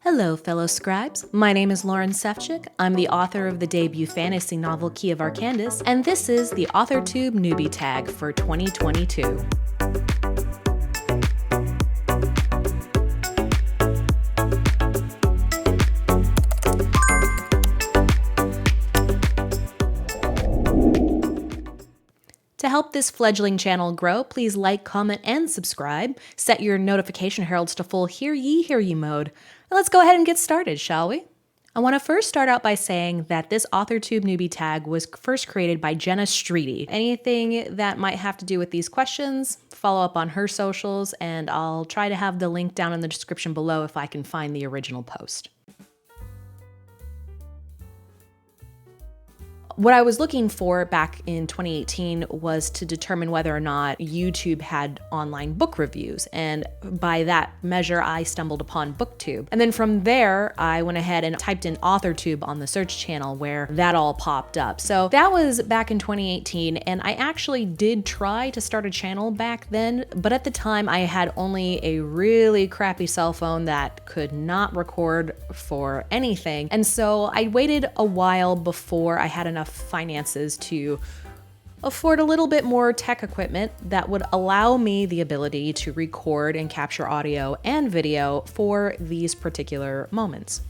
Hello, fellow scribes. My name is Lauren Sefcik. I'm the author of the debut fantasy novel Key of Arcandus, and this is the AuthorTube Newbie Tag for 2022. To help this fledgling channel grow, please like, comment, and subscribe. Set your notification heralds to full hear ye mode. Now let's go ahead and get started, shall we? I want to first start out by saying that this AuthorTube Newbie Tag was first created by Jenna Streety. Anything that might have to do with these questions, follow up on her socials, and I'll try to have the link down in the description below if I can find the original post. What I was looking for back in 2018 was to determine whether or not YouTube had online book reviews. And by that measure, I stumbled upon BookTube. And then from there, I went ahead and typed in AuthorTube on the search channel where that all popped up. So that was back in 2018. And I actually did try to start a channel back then. But at the time, I had only a really crappy cell phone that could not record for anything. And so I waited a while before I had enough finances to afford a little bit more tech equipment that would allow me the ability to record and capture audio and video for these particular moments.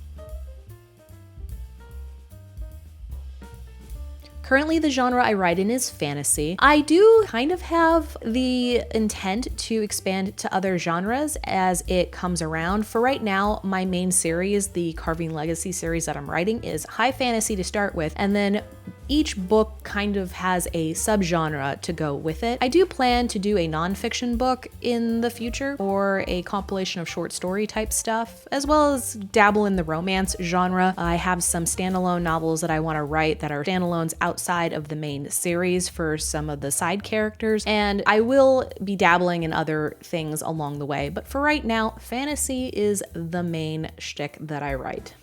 Currently, the genre I write in is fantasy. I do kind of have the intent to expand to other genres as it comes around. For right now, my main series, the Carving Legacy series that I'm writing, is high fantasy to start with, and then each book kind of has a subgenre to go with it. I do plan to do a nonfiction book in the future or a compilation of short story type stuff, as well as dabble in the romance genre. I have some standalone novels that I want to write that are standalones outside of the main series for some of the side characters, and I will be dabbling in other things along the way. But for right now, fantasy is the main shtick that I write.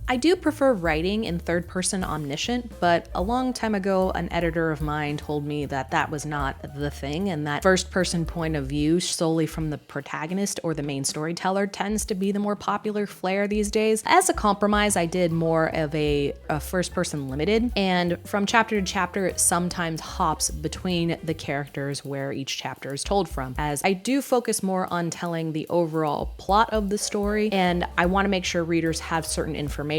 I do prefer writing in third-person omniscient, but a long time ago, an editor of mine told me that that was not the thing, and that first-person point of view solely from the protagonist or the main storyteller tends to be the more popular flair these days. As a compromise, I did more of a first-person limited, and from chapter to chapter, it sometimes hops between the characters where each chapter is told from, as I do focus more on telling the overall plot of the story, and I want to make sure readers have certain information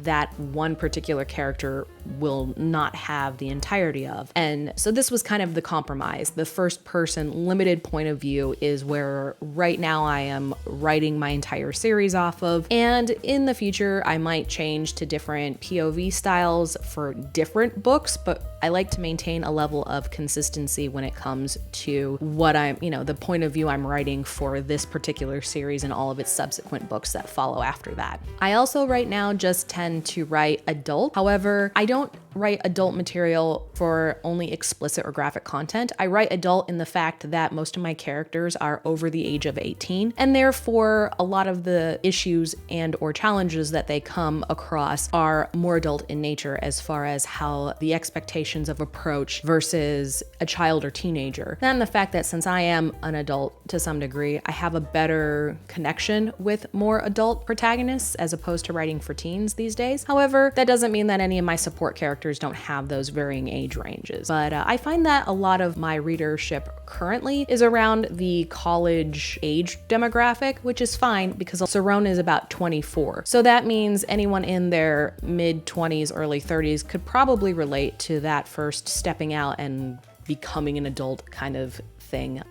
that one particular character will not have the entirety of. And so this was kind of the compromise. The first person limited point of view is where right now I am writing my entire series off of. And in the future, I might change to different POV styles for different books, but I like to maintain a level of consistency when it comes to what I'm, the point of view I'm writing for this particular series and all of its subsequent books that follow after that. I also right now just tend to write adult. However, I don't write adult material for only explicit or graphic content. I write adult in the fact that most of my characters are over the age of 18, and therefore a lot of the issues and or challenges that they come across are more adult in nature as far as how the expectations of approach versus a child or teenager. And the fact that since I am an adult to some degree, I have a better connection with more adult protagonists as opposed to writing for teens these days. However, that doesn't mean that any of my support characters don't have those varying age ranges. But I find that a lot of my readership currently is around the college age demographic, which is fine because Sarone is about 24. So that means anyone in their mid-20s, early 30s could probably relate to that first stepping out and becoming an adult kind of thing.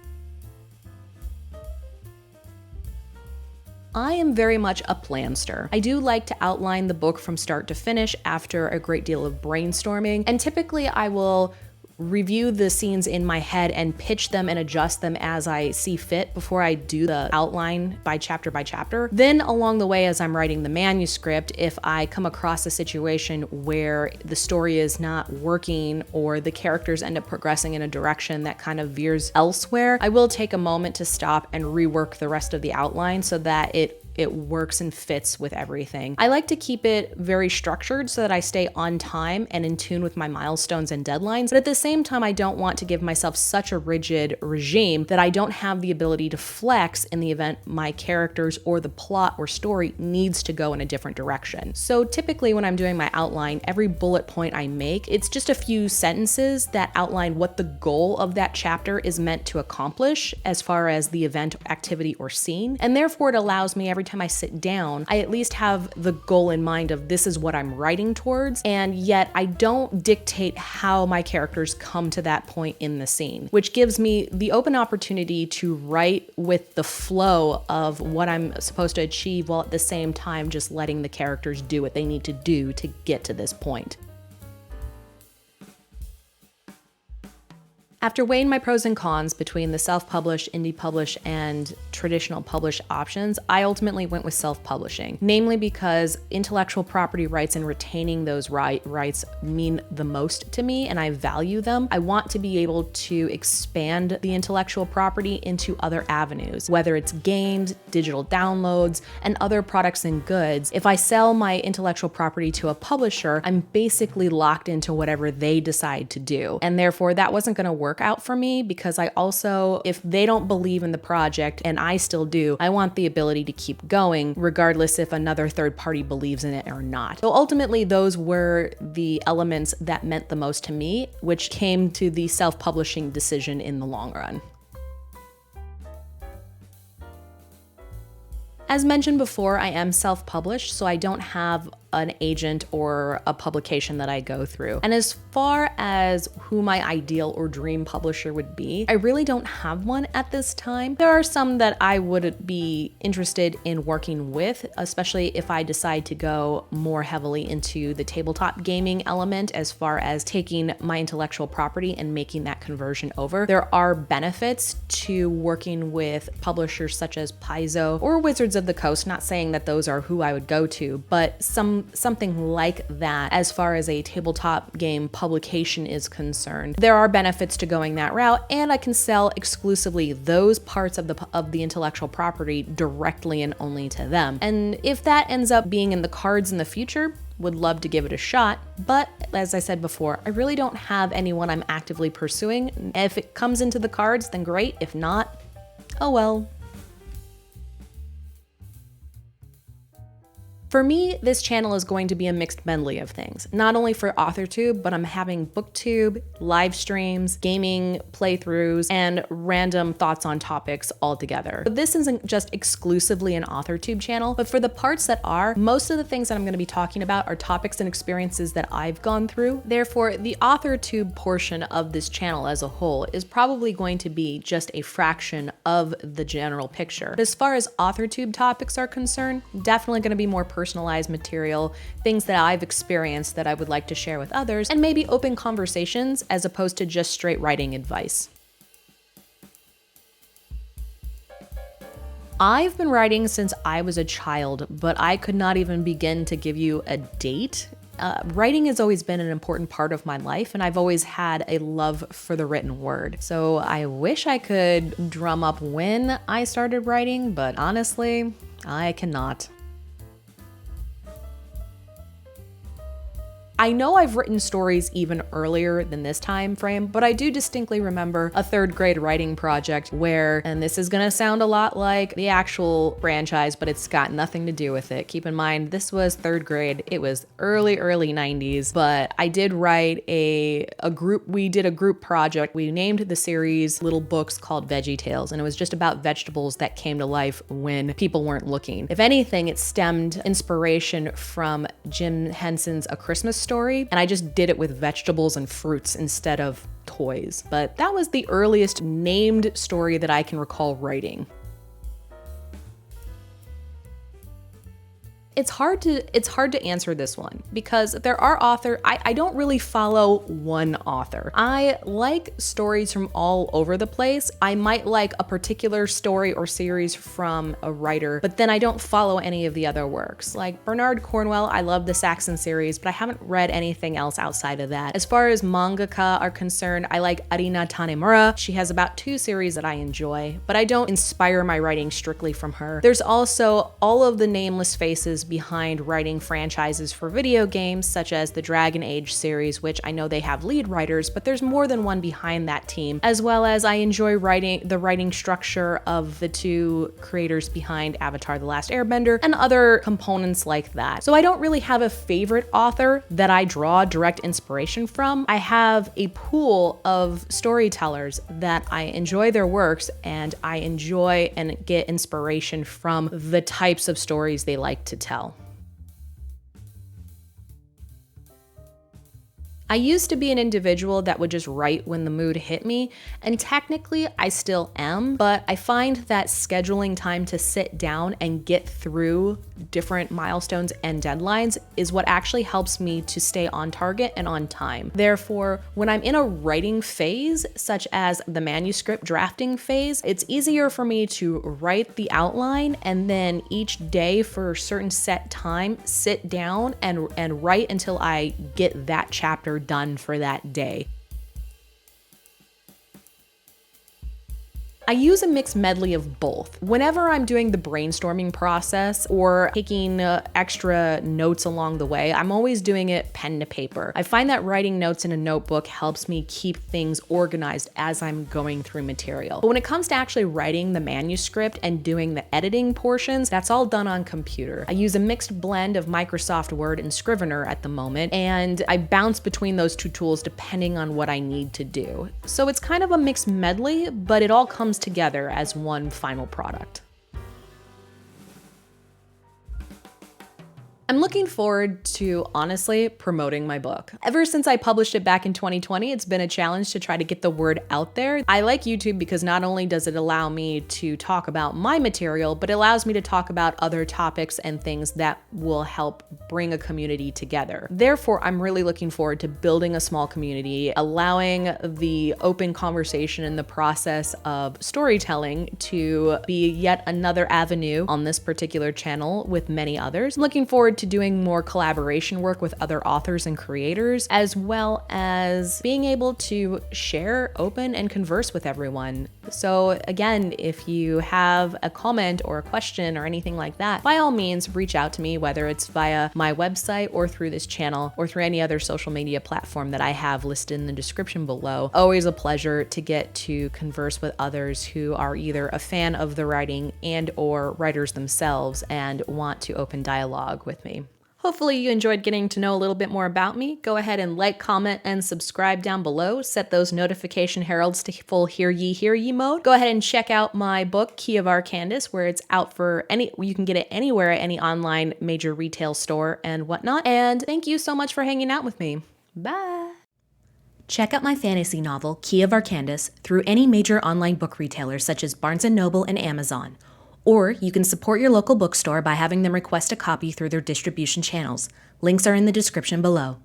I am very much a planster. I do like to outline the book from start to finish after a great deal of brainstorming, and typically I will review the scenes in my head and pitch them and adjust them as I see fit before I do the outline by chapter. Then along the way, as I'm writing the manuscript, if I come across a situation where the story is not working or the characters end up progressing in a direction that kind of veers elsewhere, I will take a moment to stop and rework the rest of the outline so that it it works and fits with everything. I like to keep it very structured so that I stay on time and in tune with my milestones and deadlines, but at the same time, I don't want to give myself such a rigid regime that I don't have the ability to flex in the event my characters or the plot or story needs to go in a different direction. So typically when I'm doing my outline, every bullet point I make, it's just a few sentences that outline what the goal of that chapter is meant to accomplish as far as the event, activity, or scene. And therefore it allows me, every time I sit down, I at least have the goal in mind of this is what I'm writing towards, and yet I don't dictate how my characters come to that point in the scene, which gives me the open opportunity to write with the flow of what I'm supposed to achieve, while at the same time just letting the characters do what they need to do to get to this point. After weighing my pros and cons between the self-published, indie publish, and traditional publish options, I ultimately went with self-publishing, namely because intellectual property rights and retaining those rights mean the most to me, and I value them. I want to be able to expand the intellectual property into other avenues, whether it's games, digital downloads, and other products and goods. If I sell my intellectual property to a publisher, I'm basically locked into whatever they decide to do, and therefore that wasn't going to work out for me, because I also, if they don't believe in the project and I still do, I want the ability to keep going regardless if another third party believes in it or not. So ultimately those were the elements that meant the most to me, which came to the self-publishing decision in the long run. As mentioned before, I am self-published, so I don't have an agent or a publication that I go through. And as far as who my ideal or dream publisher would be, I really don't have one at this time. There are some that I would be interested in working with, especially if I decide to go more heavily into the tabletop gaming element as far as taking my intellectual property and making that conversion over. There are benefits to working with publishers such as Paizo or Wizards of the Coast, not saying that those are who I would go to, but something like that as far as a tabletop game publication is concerned. There are benefits to going that route, and I can sell exclusively those parts of the intellectual property directly and only to them. And if that ends up being in the cards in the future, would love to give it a shot, but as I said before, I really don't have anyone I'm actively pursuing. If it comes into the cards, then great. If not, oh well. For me, this channel is going to be a mixed medley of things, not only for AuthorTube, but I'm having BookTube, live streams, gaming playthroughs, and random thoughts on topics all together. But this isn't just exclusively an AuthorTube channel, but for the parts that are, most of the things that I'm going to be talking about are topics and experiences that I've gone through. Therefore, the AuthorTube portion of this channel as a whole is probably going to be just a fraction of the general picture. But as far as AuthorTube topics are concerned, definitely going to be more personalized material, things that I've experienced that I would like to share with others, and maybe open conversations as opposed to just straight writing advice. I've been writing since I was a child, but I could not even begin to give you a date. Writing has always been an important part of my life, and I've always had a love for the written word. So I wish I could drum up when I started writing, but honestly, I cannot. I know I've written stories even earlier than this time frame, but I do distinctly remember a third grade writing project where, and this is gonna sound a lot like the actual franchise, but it's got nothing to do with it. Keep in mind, this was third grade. It was early 90s, but I did write we did a group project. We named the series little books called Veggie Tales, and it was just about vegetables that came to life when people weren't looking. If anything, it stemmed inspiration from Jim Henson's A Christmas Story, and I just did it with vegetables and fruits instead of toys. But that was the earliest named story that I can recall writing. It's hard to answer this one because there are I don't really follow one author. I like stories from all over the place. I might like a particular story or series from a writer, but then I don't follow any of the other works. Like Bernard Cornwell, I love the Saxon series, but I haven't read anything else outside of that. As far as mangaka are concerned, I like Arina Tanemura. She has about 2 series that I enjoy, but I don't inspire my writing strictly from her. There's also all of the nameless faces behind writing franchises for video games, such as the Dragon Age series, which I know they have lead writers, but there's more than one behind that team, as well as I enjoy the writing structure of the 2 creators behind Avatar: The Last Airbender and other components like that. So I don't really have a favorite author that I draw direct inspiration from. I have a pool of storytellers that I enjoy their works and I enjoy and get inspiration from the types of stories they like to tell. I used to be an individual that would just write when the mood hit me, and technically I still am, but I find that scheduling time to sit down and get through different milestones and deadlines is what actually helps me to stay on target and on time. Therefore, when I'm in a writing phase, such as the manuscript drafting phase, it's easier for me to write the outline and then each day for a certain set time, sit down and write until I get that chapter done for that day. I use a mixed medley of both. Whenever I'm doing the brainstorming process or taking extra notes along the way, I'm always doing it pen to paper. I find that writing notes in a notebook helps me keep things organized as I'm going through material. But when it comes to actually writing the manuscript and doing the editing portions, that's all done on computer. I use a mixed blend of Microsoft Word and Scrivener at the moment, and I bounce between those 2 tools depending on what I need to do. So it's kind of a mixed medley, but it all comes together as one final product. I'm looking forward to honestly promoting my book. Ever since I published it back in 2020, it's been a challenge to try to get the word out there. I like YouTube because not only does it allow me to talk about my material, but it allows me to talk about other topics and things that will help bring a community together. Therefore, I'm really looking forward to building a small community, allowing the open conversation in the process of storytelling to be yet another avenue on this particular channel with many others. I'm looking forward to doing more collaboration work with other authors and creators, as well as being able to share, open, and converse with everyone. So again, if you have a comment or a question or anything like that, by all means, reach out to me, whether it's via my website or through this channel or through any other social media platform that I have listed in the description below. Always a pleasure to get to converse with others who are either a fan of the writing and or writers themselves and want to open dialogue with me. Hopefully you enjoyed getting to know a little bit more about me. Go ahead and like, comment, and subscribe down below. Set those notification heralds to full hear ye mode. Go ahead and check out my book, Key of Our Candace, where it's out for you can get it anywhere at any online major retail store and whatnot. And thank you so much for hanging out with me. Bye. Check out my fantasy novel, Key of Our Candace, through any major online book retailer such as Barnes & Noble and Amazon. Or you can support your local bookstore by having them request a copy through their distribution channels. Links are in the description below.